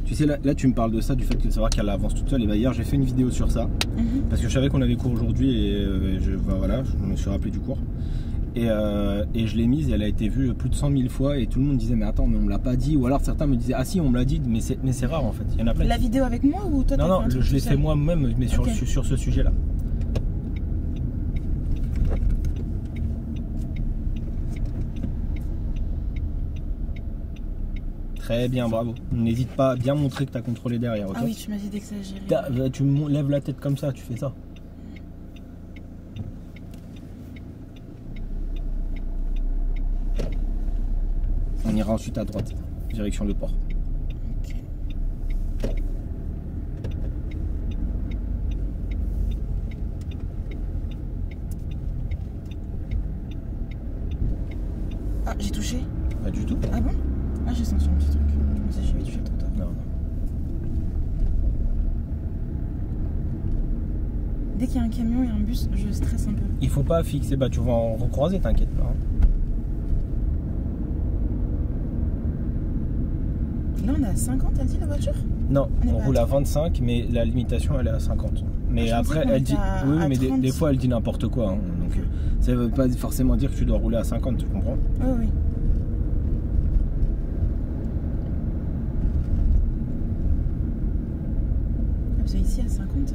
Tu sais, là, tu me parles de ça, du fait de savoir qu'elle avance toute seule. Et bah, hier, j'ai fait une vidéo sur ça. Parce que je savais qu'on avait cours aujourd'hui et voilà, je me suis rappelé du cours. Et je l'ai mise et elle a été vue plus de 100 000 fois. Et tout le monde disait, mais attends, mais on me l'a pas dit. Ou alors certains me disaient, ah si, on me l'a dit, mais c'est rare en fait. Il y en a plein. La vidéo avec moi ou toi? Non, je l'ai fait moi-même, mais sur ce sujet-là. Très bien, bravo. N'hésite pas à bien montrer que tu as contrôlé derrière. Okay, ah oui, tu m'as dit d'exagérer. Tu lèves la tête comme ça, tu fais ça. On ira ensuite à droite, direction le port. Ok. Ah, j'ai touché? Pas du tout. Ah bon? Ah, j'ai senti un petit truc. Je me suis dit, je vais toucher trop tard. Non. Dès qu'il y a un camion et un bus, je stresse un peu. Il faut pas fixer, bah tu vas en recroiser, t'inquiète pas. Hein. Là, on est à 50, elle dit la voiture? Non, on roule à 25, mais la limitation elle est à 50. Mais après, elle dit. Oui, mais des fois elle dit n'importe quoi. Hein, donc ça veut pas forcément dire que tu dois rouler à 50, tu comprends? Oui, oui. Parce que ici à 50.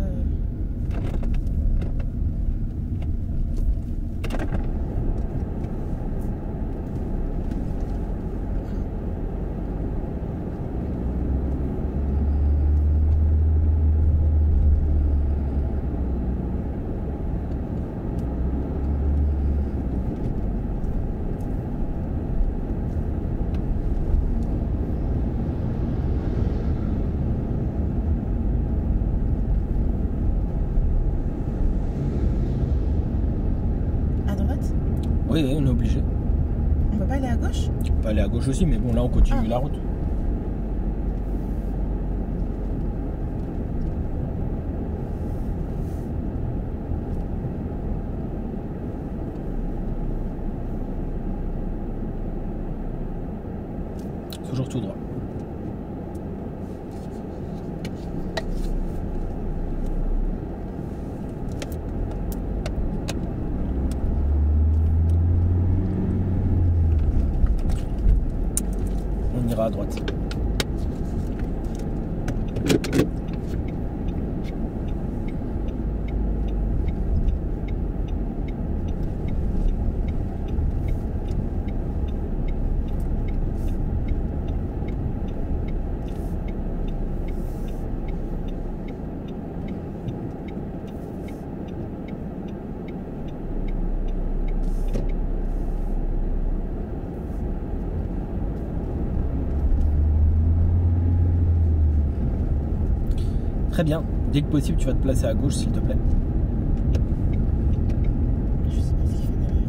Oui, on est obligé. On va pas aller à gauche? On peut aller à gauche aussi, mais bon, là on continue la route. Toujours tout droit. On ira à droite. Très bien. Dès que possible, tu vas te placer à gauche, s'il te plaît. Je sais pas ce qu'il fait derrière.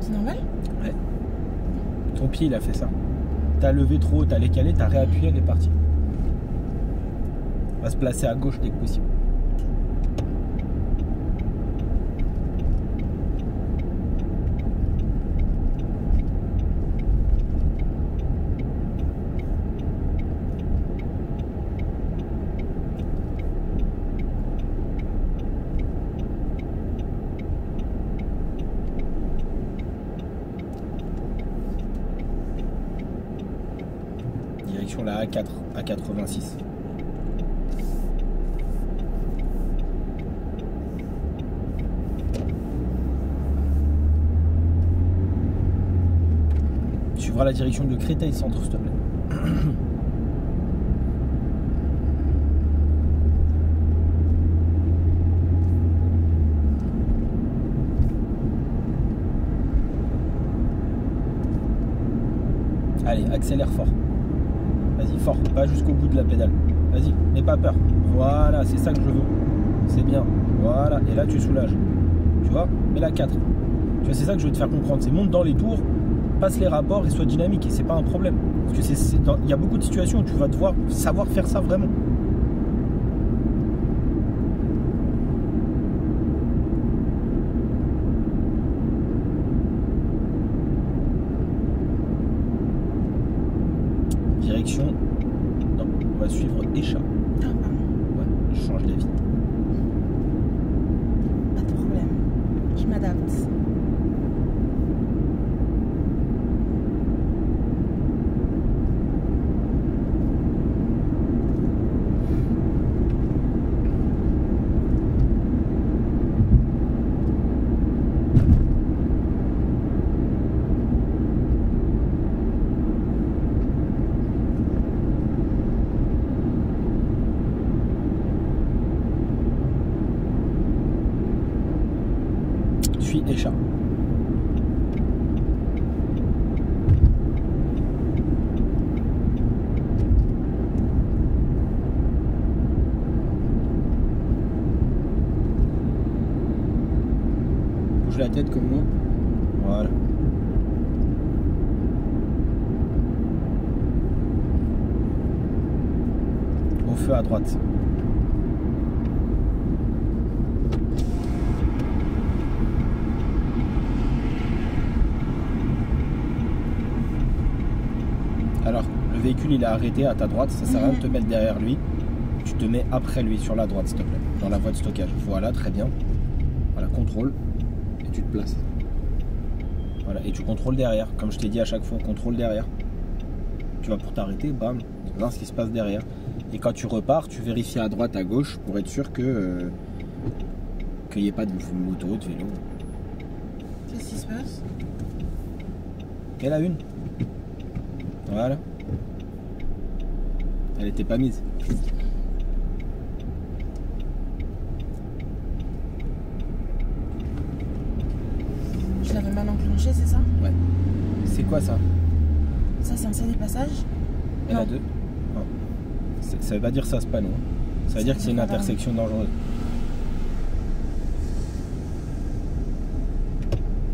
C'est normal? Ouais. Ton pied, il a fait ça. T'as levé trop haut, t'as décalé, t'as réappuyé, elle est partie. On va se placer à gauche dès que possible. direction la A4, A86. Tu suivras la direction de Créteil Centre, s'il te plaît. Allez, accélère fort. Vas-y, fort. Va jusqu'au bout de la pédale. Vas-y, n'aie pas peur. Voilà, c'est ça que je veux. C'est bien. Voilà. Et là, tu soulages. Tu vois? Mets la 4. Tu vois, c'est ça que je veux te faire comprendre. C'est monte dans les tours, passe les rapports et sois dynamique. Et c'est pas un problème. Parce que il y a beaucoup de situations où tu vas devoir savoir faire ça vraiment. Direction. Non, on va suivre Échat. Ah, pardon. Ouais, je change d'avis. Pas de problème. Je m'adapte. Suis Échat. Bouge la tête comme moi. Voilà. Au feu à droite. Alors, le véhicule il est arrêté à ta droite, ça sert à rien de te mettre derrière lui. Tu te mets après lui sur la droite, s'il te plaît, dans la voie de stockage. Voilà, très bien. Voilà, contrôle. Et tu te places. Voilà, et tu contrôles derrière. Comme je t'ai dit à chaque fois, contrôle derrière. Tu vas pour t'arrêter, bam, tu vois ce qui se passe derrière. Et quand tu repars, tu vérifies à droite, à gauche pour être sûr que qu'il n'y ait pas de moto, de vélo. Qu'est-ce qui se passe? Elle a une. Voilà. Elle était pas mise. Je l'avais mal enclenché, c'est ça? Ouais. C'est quoi ça? Ça, c'est un CD passage? Elle a Non. deux. Non. Ça veut pas dire ça, ce panneau. Ça veut dire que c'est une intersection dangereuse.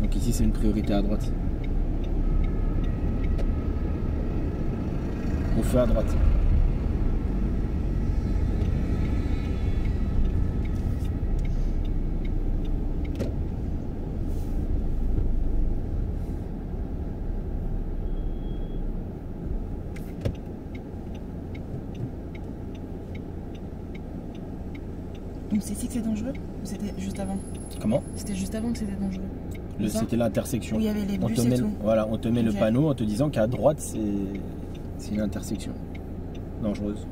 Donc ici, c'est une priorité à droite. Au feu à droite. Donc c'est ici que c'est dangereux? Ou c'était juste avant? Comment? C'était juste avant que c'était dangereux. Ça C'était l'intersection. Où il y avait les On bus te et met, tout. voilà, on te met le Ok. panneau en te disant qu'à droite, c'est une intersection dangereuse.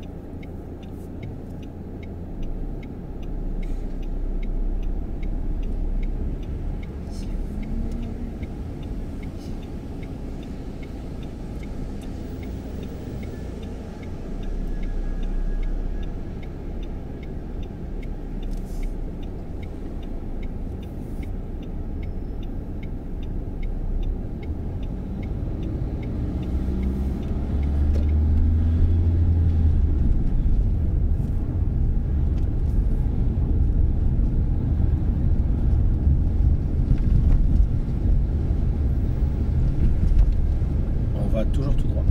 On va toujours tout droit.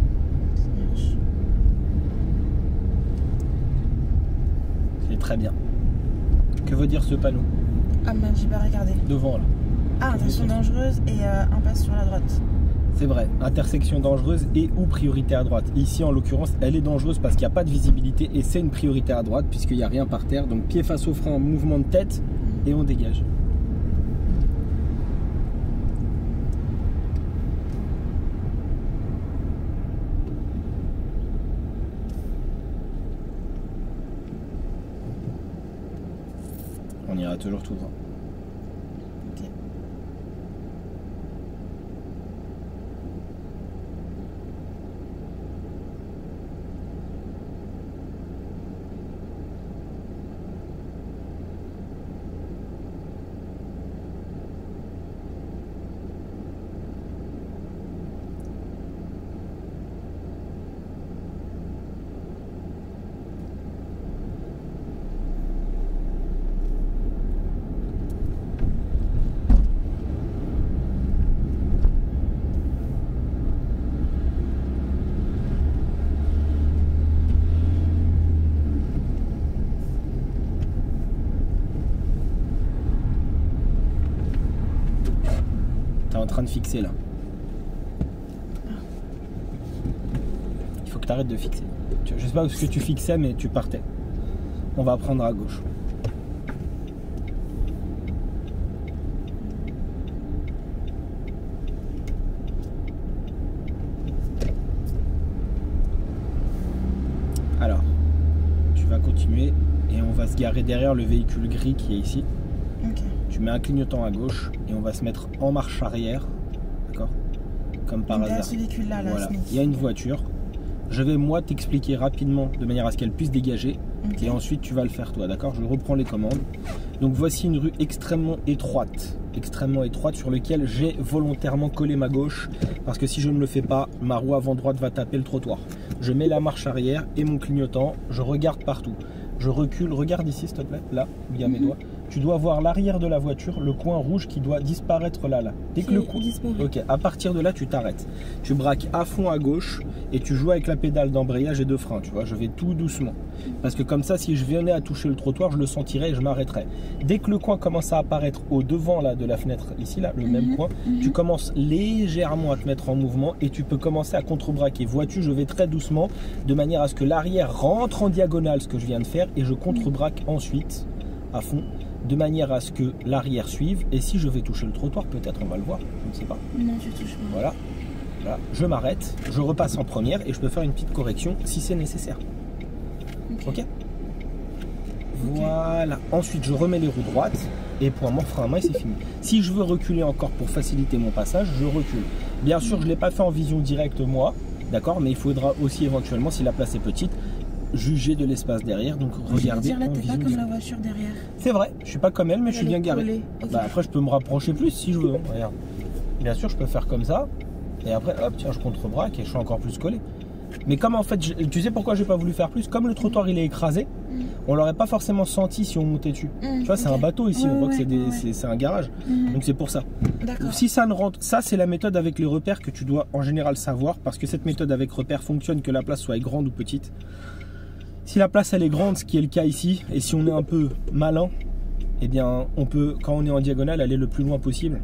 C'est très bien. Que veut dire ce panneau? Ah merde, j'ai pas regardé. Devant là. Ah, attention dangereuse et impasse sur la droite. C'est vrai, intersection dangereuse et ou priorité à droite. Ici en l'occurrence elle est dangereuse parce qu'il n'y a pas de visibilité et c'est une priorité à droite puisqu'il n'y a rien par terre. Donc pied face au frein, mouvement de tête et on dégage. on ira toujours tout droit. Ok. T'es en train de fixer là. Il faut que tu arrêtes de fixer. Je sais pas ce que tu fixais, mais tu partais. On va prendre à gauche. Alors, tu vas continuer et on va se garer derrière le véhicule gris qui est ici. Ok. Tu mets un clignotant à gauche et on va se mettre en marche arrière, d'accord? Comme par Donc, hasard. derrière ce véhicule-là, là, Voilà. Snake. Il y a une voiture. Je vais moi t'expliquer rapidement de manière à ce qu'elle puisse dégager. Ok. Et ensuite tu vas le faire toi, d'accord? Je reprends les commandes. Donc voici une rue extrêmement étroite sur laquelle j'ai volontairement collé ma gauche parce que si je ne le fais pas, ma roue avant droite va taper le trottoir. Je mets la marche arrière et mon clignotant, je regarde partout. Je recule, regarde ici s'il te plaît, là où il y a mes doigts. Tu dois voir l'arrière de la voiture, le coin rouge qui doit disparaître là. Dès que le coin... Ok, à partir de là, tu t'arrêtes. Tu braques à fond à gauche et tu joues avec la pédale d'embrayage et de frein, tu vois. Je vais tout doucement. Parce que comme ça, si je venais à toucher le trottoir, je le sentirais et je m'arrêterais. Dès que le coin commence à apparaître au devant là, de la fenêtre, ici, là, le même coin, tu commences légèrement à te mettre en mouvement et tu peux commencer à contre-braquer. Vois-tu, je vais très doucement de manière à ce que l'arrière rentre en diagonale, ce que je viens de faire, et je contre-braque ensuite à fond, de manière à ce que l'arrière suive. Et si je vais toucher le trottoir, peut-être on va le voir, je ne sais pas. Non, tu touches pas. Voilà. Là, je m'arrête, je repasse en première et je peux faire une petite correction si c'est nécessaire. Ok. Voilà. Ensuite, je remets les roues droites et point mort, frein à main et c'est fini. Si je veux reculer encore pour faciliter mon passage, je recule. Bien sûr, je ne l'ai pas fait en vision directe moi, d'accord, mais il faudra aussi éventuellement, si la place est petite, juger de l'espace derrière. Donc regardez. Là, en t'es pas vision comme directe. la voiture derrière. C'est vrai, je suis pas comme elle, mais je suis Elle bien est garé. collée. Ok. Bah, après, je peux me rapprocher plus si je veux. Hein. Regarde. Bien sûr, je peux faire comme ça. Et après, hop, tiens, je contre-braque et je suis encore plus collé. Mais comme en fait, tu sais pourquoi j'ai pas voulu faire plus? Comme le trottoir il est écrasé, on l'aurait pas forcément senti si on montait dessus. Tu vois, c'est un bateau ici, on voit que c'est un garage. Donc c'est pour ça. D'accord. Si ça ne rentre, ça c'est la méthode avec les repères que tu dois en général savoir, parce que cette méthode avec repères fonctionne que la place soit grande ou petite. Si la place elle est grande, ce qui est le cas ici, et si on est un peu malin, eh bien on peut, quand on est en diagonale, aller le plus loin possible,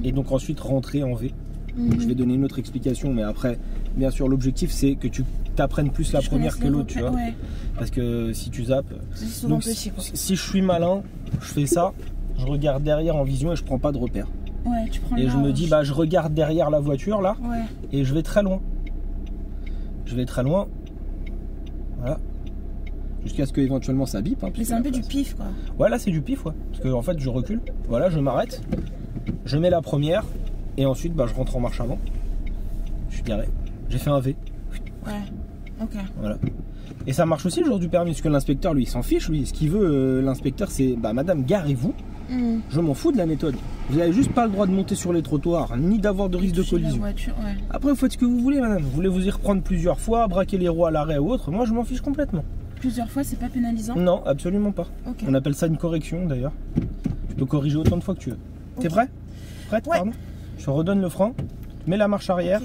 et donc ensuite rentrer en V. Donc, je vais donner une autre explication, mais après, bien sûr, l'objectif c'est que tu t'apprennes plus la première que l'autre, tu vois. Ouais. Parce que si tu zappes, C'est souvent donc petit, quoi. si je suis malin, je fais ça, je regarde derrière en vision et je prends pas de repère. Ouais, tu prends Et je me large. dis, bah je regarde derrière la voiture là, Ouais. et je vais très loin. Je vais très loin, voilà, jusqu'à ce que éventuellement ça bip. Hein, Mais puisque c'est un la peu du place- pif, quoi. Ouais, là c'est du pif, ouais. Parce que en fait je recule, voilà, je m'arrête, je mets la première, et ensuite bah, je rentre en marche avant. Je suis garé. J'ai fait un V. Ouais. Ok. Voilà. Et ça marche aussi le jour du permis, parce que l'inspecteur, lui, il s'en fiche, lui. Ce qu'il veut, l'inspecteur, c'est bah madame, garez-vous. Je m'en fous de la méthode. Vous n'avez juste pas le droit de monter sur les trottoirs, ni d'avoir de risque de Toucher la collision. voiture, ouais. Après, vous faites ce que vous voulez, madame. Vous voulez vous y reprendre plusieurs fois, braquer les roues à l'arrêt ou autre. Moi, je m'en fiche complètement. Plusieurs fois, c'est pas pénalisant. Non, absolument pas. Ok. On appelle ça une correction, d'ailleurs. Tu peux corriger autant de fois que tu veux. T'es prêt? Prête, Ouais. pardon. Je redonne le frein. Mets la marche arrière.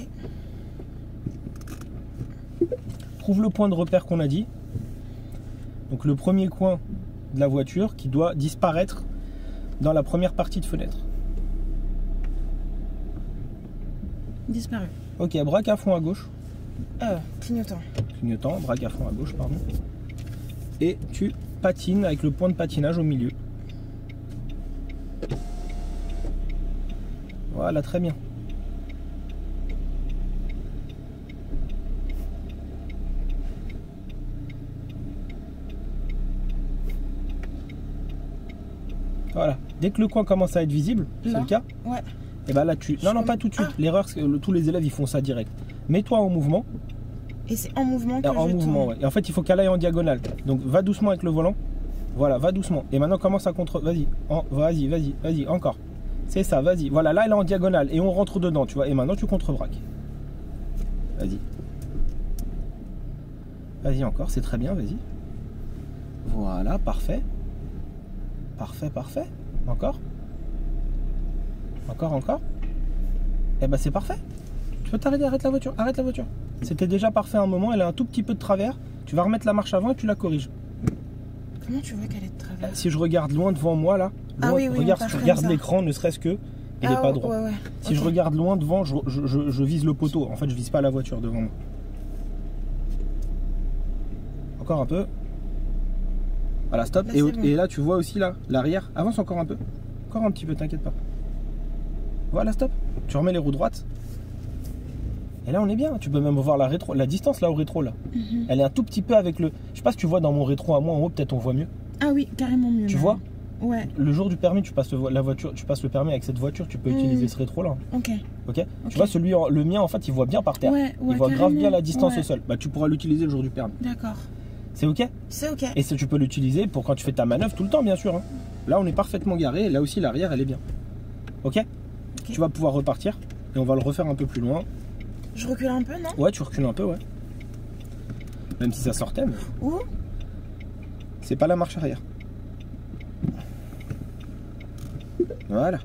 Ok. Trouve le point de repère qu'on a dit. Donc le premier coin de la voiture qui doit disparaître dans la première partie de fenêtre. Disparu. Ok, braque à fond à gauche. Clignotant. Clignotant, braque à fond à gauche, pardon. Et tu patines avec le point de patinage au milieu. Voilà, très bien. Voilà. Dès que le coin commence à être visible, c'est Là. le cas. Ouais. Et bah là tu. Non, non, pas tout de suite. L'erreur, c'est que tous les élèves ils font ça direct. Mets-toi en mouvement. Et c'est en mouvement que En je mouvement, tourne. ouais. Et en fait, il faut qu'elle aille en diagonale. Donc va doucement avec le volant. Voilà, va doucement. Et maintenant commence à contre. Vas-y. Vas-y, encore. C'est ça, vas-y. Voilà, là elle est en diagonale. Et on rentre dedans, tu vois. Et maintenant tu contre-braques. Vas-y. Vas-y encore, c'est très bien, vas-y. Voilà, parfait. Parfait. Encore. Encore. Et bah c'est parfait. Tu peux t'arrêter, arrête la voiture. C'était déjà parfait à un moment, elle a un tout petit peu de travers. Tu vas remettre la marche avant et tu la corriges. Comment tu vois qu'elle est de travers? Si je regarde loin devant moi là, loin, oui, regarde, on si tu part regardes comme ça. l'écran, ne serait-ce que, il n'est pas droit. Ouais. Si je regarde loin devant, je vise le poteau. En fait, je vise pas la voiture devant moi. Encore un peu. Voilà, stop. Là, Et, c'est bon. et là, tu vois aussi là, l'arrière. Avance encore un peu. Encore un petit peu, t'inquiète pas. Voilà, stop. Tu remets les roues droites. Et là, on est bien. Tu peux même voir la distance là au rétro là. Mhm. Elle est un tout petit peu avec le. Je sais pas si tu vois dans mon rétro à moi en haut, peut-être on voit mieux. Ah oui, carrément mieux. Tu même. vois? Ouais, Le jour du permis, tu passes le permis avec cette voiture, tu peux utiliser ce rétro là. ok. Ok. Tu vois, le mien en fait, il voit bien par terre. Ouais, Il voit grave bien la distance ouais. au sol. Bah, tu pourras l'utiliser le jour du permis. D'accord. C'est ok? C'est ok. Et ça, tu peux l'utiliser pour quand tu fais ta manœuvre tout le temps, bien sûr. Hein. Là, on est parfaitement garé. Et là aussi, l'arrière, elle est bien. Ok? Tu vas pouvoir repartir. Et on va le refaire un peu plus loin. Je recule un peu, non? Ouais, tu recules un peu, ouais. Même si ça sortait, mais Où? c'est pas la marche arrière. Voilà.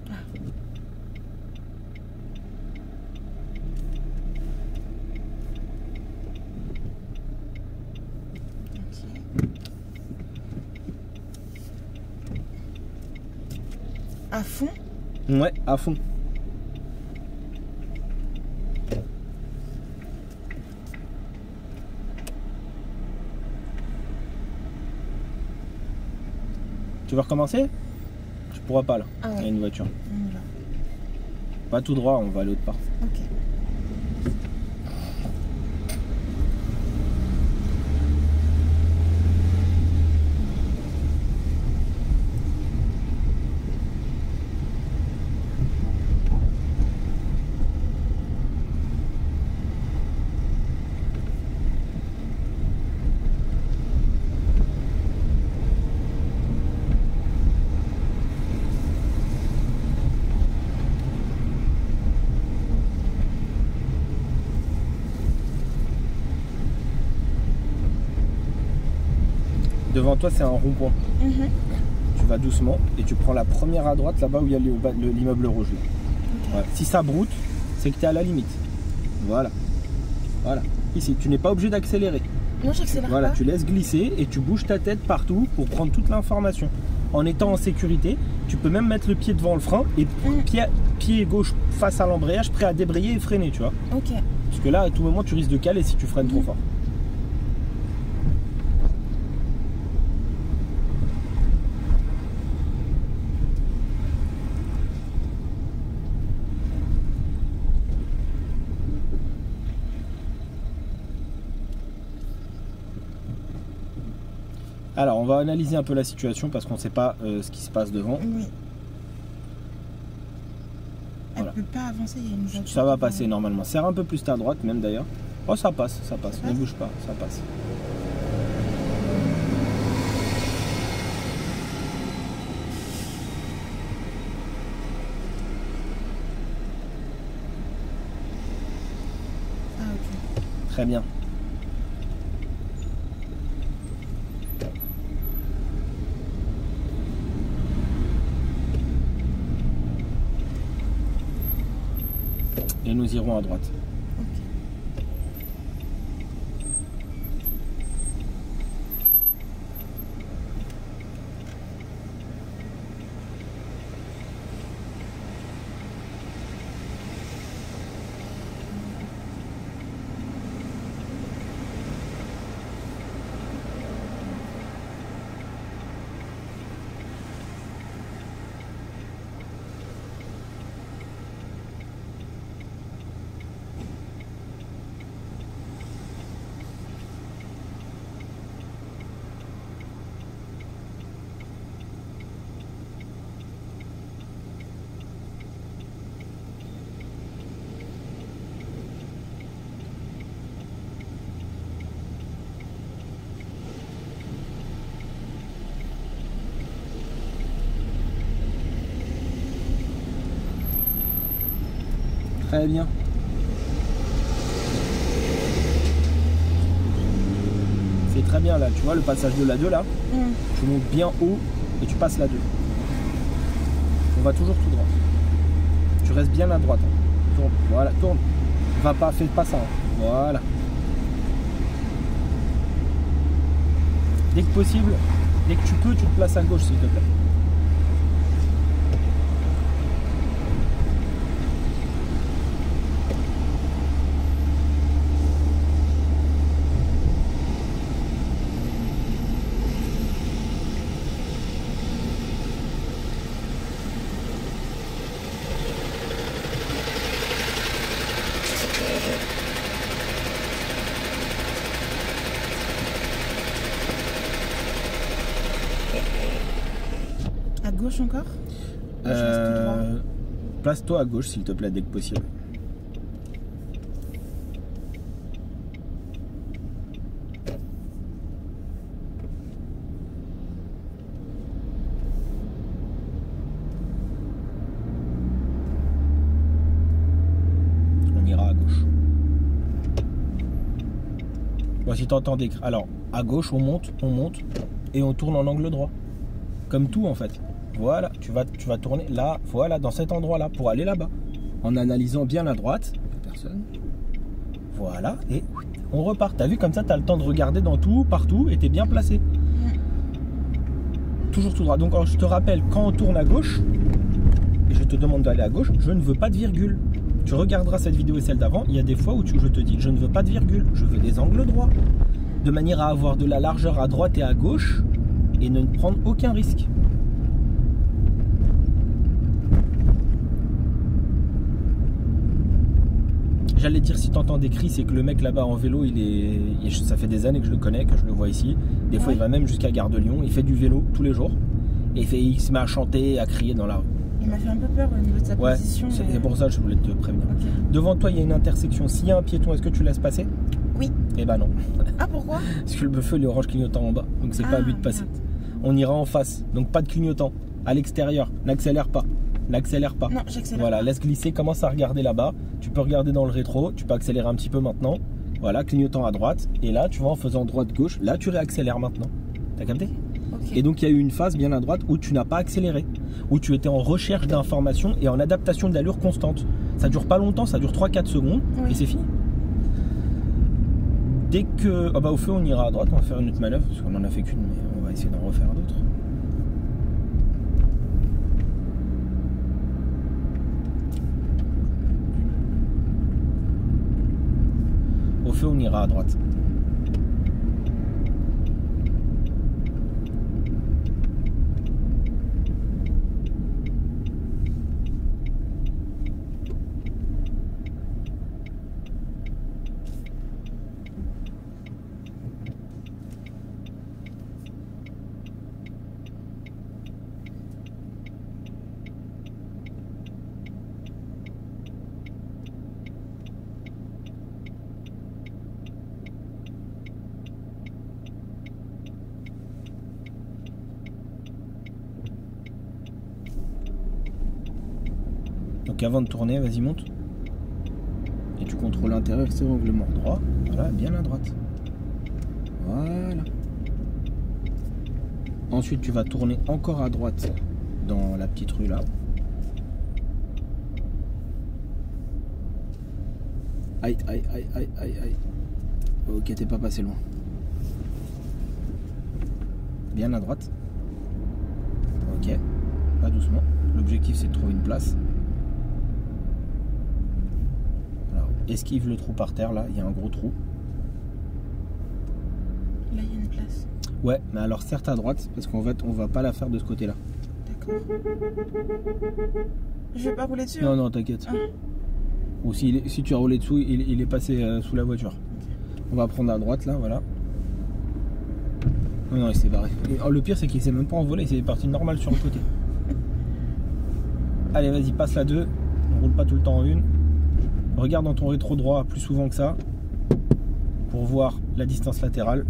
À fond? Ouais, à fond. Tu veux recommencer? Je pourras pas là. Ah ouais. Il y a une voiture. On y va. Pas tout droit, on va à l'autre part. Ok. Devant toi, c'est un rond-point. Mhm. Tu vas doucement et tu prends la première à droite là-bas où il y a l'immeuble rouge. Là. Ok. Ouais. Si ça broute, c'est que tu es à la limite. Voilà. Voilà. Ici, tu n'es pas obligé d'accélérer. Non, j'accélère Voilà, pas. tu laisses glisser et tu bouges ta tête partout pour prendre toute l'information. En étant en sécurité, tu peux même mettre le pied devant le frein et pied gauche face à l'embrayage, prêt à débrayer et freiner, tu vois. Ok. Parce que là, à tout moment, tu risques de caler si tu freines trop fort. Alors, on va analyser un peu la situation parce qu'on ne sait pas ce qui se passe devant. Oui. Voilà. Elle peut pas avancer, il y a une voiture. Ça va qui passer normalement. Serre un peu plus ta droite même d'ailleurs. Oh, ça passe. Ne bouge pas, ça passe. Ah ok. Très bien. Et nous irons à droite. Très bien. C'est très bien là, tu vois le passage de la 2 là. Tu montes bien haut et tu passes la 2. On va toujours tout droit. Tu restes bien à droite. Hein. Tourne, voilà, tourne. Va pas, fais pas ça. Hein. Voilà. Dès que possible, dès que tu peux, tu te places à gauche s'il te plaît. À gauche encore? Je reste tout droit. Place-toi à gauche s'il te plaît dès que possible. On ira à gauche. Bon, si tu entends des... Alors, à gauche, on monte et on tourne en angle droit. Comme tout en fait. Voilà, tu vas tourner là, voilà, dans cet endroit-là, pour aller là-bas. En analysant bien la droite. Personne. Voilà, et on repart. T'as vu, comme ça, t'as le temps de regarder dans tout, partout, et t'es bien placé. Toujours tout droit. Donc, alors, je te rappelle, quand on tourne à gauche, et je te demande d'aller à gauche, je ne veux pas de virgule. Tu regarderas cette vidéo et celle d'avant, il y a des fois où je te dis, je ne veux pas de virgule, je veux des angles droits. De manière à avoir de la largeur à droite et à gauche, et ne prendre aucun risque. J'allais dire, si tu entends des cris, c'est que le mec là-bas en vélo, ça fait des années que je le connais, que je le vois ici. Des fois, il va même jusqu'à Gare de Lyon. Il fait du vélo tous les jours. Et il se met à chanter, à crier dans la rue. Il m'a fait un peu peur au niveau de sa position. C'est pour ça que je voulais te prévenir. Okay. Devant toi, il y a une intersection. S'il y a un piéton, est-ce que tu laisses passer? Oui. Eh ben non. Ah, pourquoi? Parce que le feu, il est orange clignotant en bas. Donc, c'est pas à lui de passer. Merde. On ira en face. Donc, pas de clignotant. À l'extérieur. N'accélère pas. N'accélère pas. Non, j'accélère. Voilà, laisse glisser, commence à regarder là-bas. Tu peux regarder dans le rétro, tu peux accélérer un petit peu maintenant. Voilà, clignotant à droite. Et là, tu vois, en faisant droite-gauche, là, tu réaccélères maintenant. T'as capté? Okay. Et donc, il y a eu une phase bien à droite où tu n'as pas accéléré. Où tu étais en recherche d'informations et en adaptation d'allure constante. Ça dure pas longtemps, ça dure 3-4 secondes et c'est fini. Dès que... Ah bah, au feu, on ira à droite, on va faire une autre manœuvre. Parce qu'on en a fait qu'une, mais on va essayer d'en refaire d'autres. Au feu, on ira à droite. Donc avant de tourner, vas-y monte. Et tu contrôles l'intérieur, c'est règlement droit. Voilà, bien à droite. Voilà. Ensuite, tu vas tourner encore à droite dans la petite rue là. Aïe, aïe, aïe, aïe, aïe, aïe. Ok, t'es pas passé loin. Bien à droite. Ok, pas doucement. L'objectif, c'est de trouver une place. Alors, esquive le trou par terre, là, il y a un gros trou. Là, il y a une place. Ouais, mais alors certes à droite, parce qu'en fait, on va pas la faire de ce côté-là. D'accord. Je vais pas rouler dessus. Non, non, t'inquiète. Ah. Ou si tu as roulé dessous, il est passé sous la voiture. Okay. On va prendre à droite, là, voilà. Non, non, il s'est barré. Et, le pire, c'est qu'il s'est même pas envolé, il s'est parti normal sur le côté. Allez, vas-y, passe la 2. On roule pas tout le temps en une. Regarde dans ton rétro droit plus souvent que ça pour voir la distance latérale.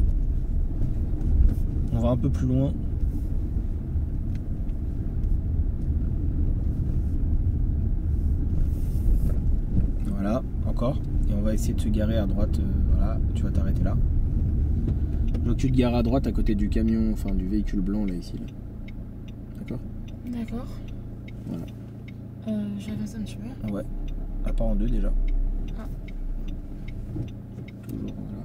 On va un peu plus loin. Voilà, encore. Et on va essayer de se garer à droite. Voilà, tu vas t'arrêter là. Donc tu te gares à droite à côté du camion, enfin du véhicule blanc là, ici. Là. D'accord? D'accord. Voilà. J'avance un petit peu. Ouais. À part en deux déjà. Ah. Toujours, voilà.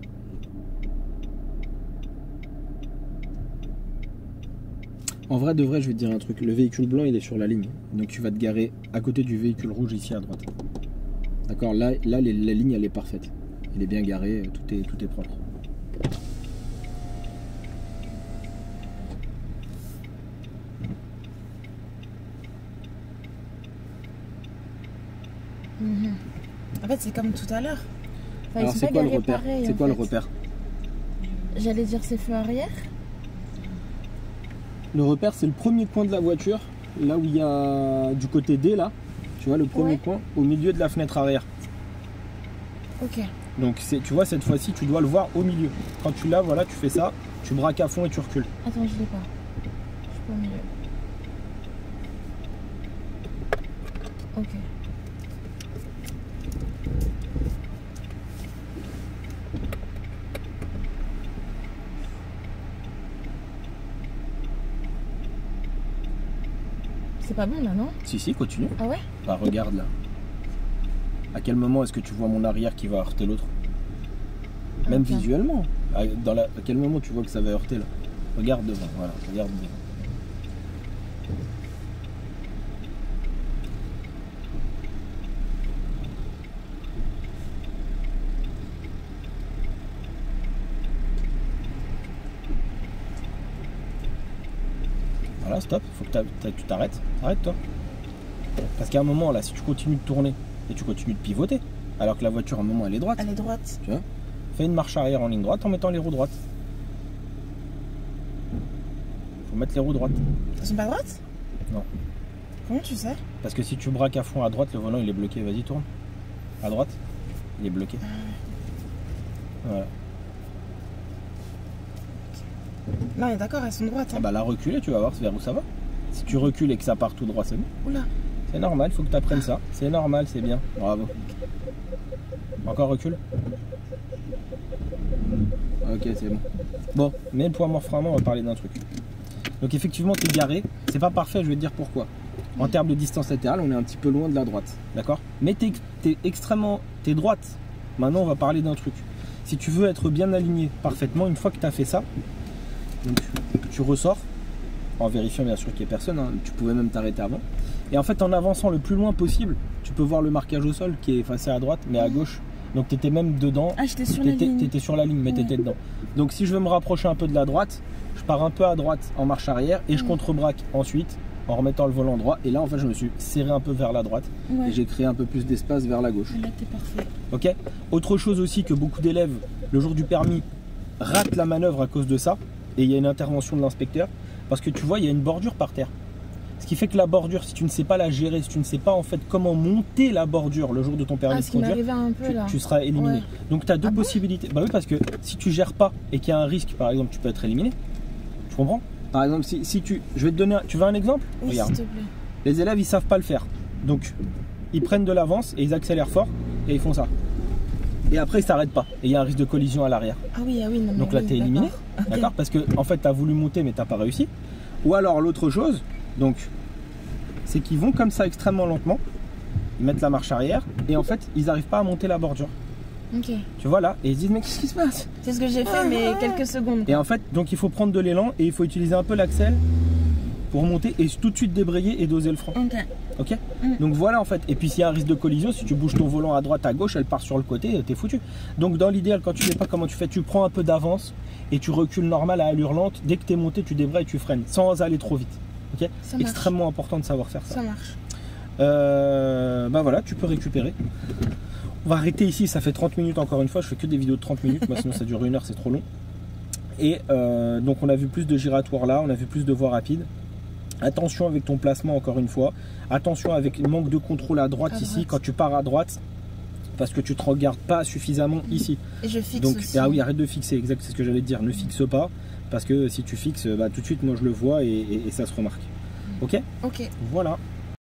En vrai de vrai, je vais te dire un truc. Le véhicule blanc, il est sur la ligne. Donc tu vas te garer à côté du véhicule rouge ici à droite. D'accord? Là la ligne, elle est parfaite. Elle est bien garée, tout est propre. En fait, c'est comme tout à l'heure. Enfin, Alors c'est quoi le repère? C'est quoi le repère? J'allais dire c'est feux arrière. Le repère, c'est le premier coin de la voiture, là où il y a du côté D, là, tu vois, le premier coin, au milieu de la fenêtre arrière. Ok. Donc, tu vois, cette fois-ci, tu dois le voir au milieu. Quand tu l'as, voilà, tu fais ça, tu braques à fond et tu recules. Attends, je l'ai pas. Je suis pas au milieu. Ok. C'est pas bon là, non? Si, continue. Ah ouais? Bah, regarde là. À quel moment est-ce que tu vois mon arrière qui va heurter l'autre? Même visuellement. À quel moment tu vois que ça va heurter là? Regarde devant, voilà, regarde devant. Voilà, stop, faut que tu t'arrêtes. Arrête-toi. Parce qu'à un moment, là, si tu continues de tourner et tu continues de pivoter, alors que la voiture, à un moment, elle est droite. Elle est droite. Tu vois? Fais une marche arrière en ligne droite en mettant les roues droites. Faut mettre les roues droites. Elles sont pas droites? Non. Comment tu sais? Parce que si tu braques à fond à droite, le volant, il est bloqué. Vas-y, tourne. À droite, il est bloqué. Voilà. Non, on est d'accord, elles sont droites. Hein. Ah bah là, reculer, tu vas voir vers où ça va. Si tu recules et que ça part tout droit, c'est bon. Oula. C'est normal, faut que tu apprennes ça. C'est normal, c'est bien. Bravo. Encore recul. Ok, c'est bon. Bon, mais le poids mort vraiment, on va parler d'un truc. Donc effectivement, tu es garé. C'est pas parfait, je vais te dire pourquoi. En termes de distance latérale, on est un petit peu loin de la droite. D'accord? Mais t'es extrêmement... T'es droite. Maintenant, on va parler d'un truc. Si tu veux être bien aligné parfaitement, une fois que tu as fait ça, donc, tu ressors, en vérifiant bien sûr qu'il n'y ait personne, hein. Tu pouvais même t'arrêter avant. Et en fait, en avançant le plus loin possible, tu peux voir le marquage au sol qui est effacé à droite, mais à gauche. Donc tu étais même dedans. Ah, j'étais sur la ligne. T'étais sur la ligne, mais t'étais dedans. Donc si je veux me rapprocher un peu de la droite, je pars un peu à droite en marche arrière et je contre-braque ensuite en remettant le volant droit. Et là, en fait, je me suis serré un peu vers la droite et j'ai créé un peu plus d'espace vers la gauche. Là, t'es parfait. Ok. Autre chose aussi que beaucoup d'élèves, le jour du permis, ratent la manœuvre à cause de ça. Et il y a une intervention de l'inspecteur parce que tu vois, il y a une bordure par terre. Ce qui fait que la bordure, si tu ne sais pas la gérer, si tu ne sais pas en fait comment monter la bordure le jour de ton permis de conduire, tu seras éliminé. Ouais. Donc tu as deux possibilités. Bah oui, parce que si tu gères pas et qu'il y a un risque, par exemple, tu peux être éliminé. Tu comprends? Par exemple, si tu... Je vais te donner... Tu veux un exemple? Oui, regarde. s'il te plaît. Les élèves, ils savent pas le faire. Donc, ils prennent de l'avance et ils accélèrent fort et ils font ça. Et après, ils s'arrêtent pas. Et il y a un risque de collision à l'arrière. Ah oui, non. Donc là, tu es éliminé. D'accord? Parce que en fait, tu as voulu monter, mais tu n'as pas réussi. Ou alors, l'autre chose, donc, c'est qu'ils vont comme ça extrêmement lentement, ils mettent la marche arrière, et en fait, ils n'arrivent pas à monter la bordure. Ok. Tu vois là, et ils se disent, mais qu'est-ce qui se passe? C'est ce que j'ai fait, mais quelques secondes. Et en fait, donc il faut prendre de l'élan, et il faut utiliser un peu l'axel pour monter, et tout de suite débrayer et doser le frein. Ok. Donc voilà en fait. Et puis s'il y a un risque de collision, si tu bouges ton volant à droite, à gauche, elle part sur le côté, t'es foutu. Donc dans l'idéal, quand tu sais pas comment tu fais, tu prends un peu d'avance et tu recules normal à allure lente. Dès que t'es monté, tu débrayes et tu freines sans aller trop vite. Ok. Extrêmement important de savoir faire ça. Ça marche. Bah voilà, tu peux récupérer. On va arrêter ici, ça fait 30 minutes encore une fois. Je fais que des vidéos de 30 minutes, moi sinon ça dure 1 heure, c'est trop long. Et donc on a vu plus de giratoires là, on a vu plus de voies rapides. Attention avec ton placement encore une fois. Attention avec le manque de contrôle à droite ici quand tu pars à droite. Parce que tu te regardes pas suffisamment ici. Et je fixe donc, aussi. Ah oui, arrête de fixer, exact, c'est ce que j'allais te dire. Ne fixe pas. Parce que si tu fixes, bah, tout de suite moi je le vois et ça se remarque. Ok? Ok. Voilà.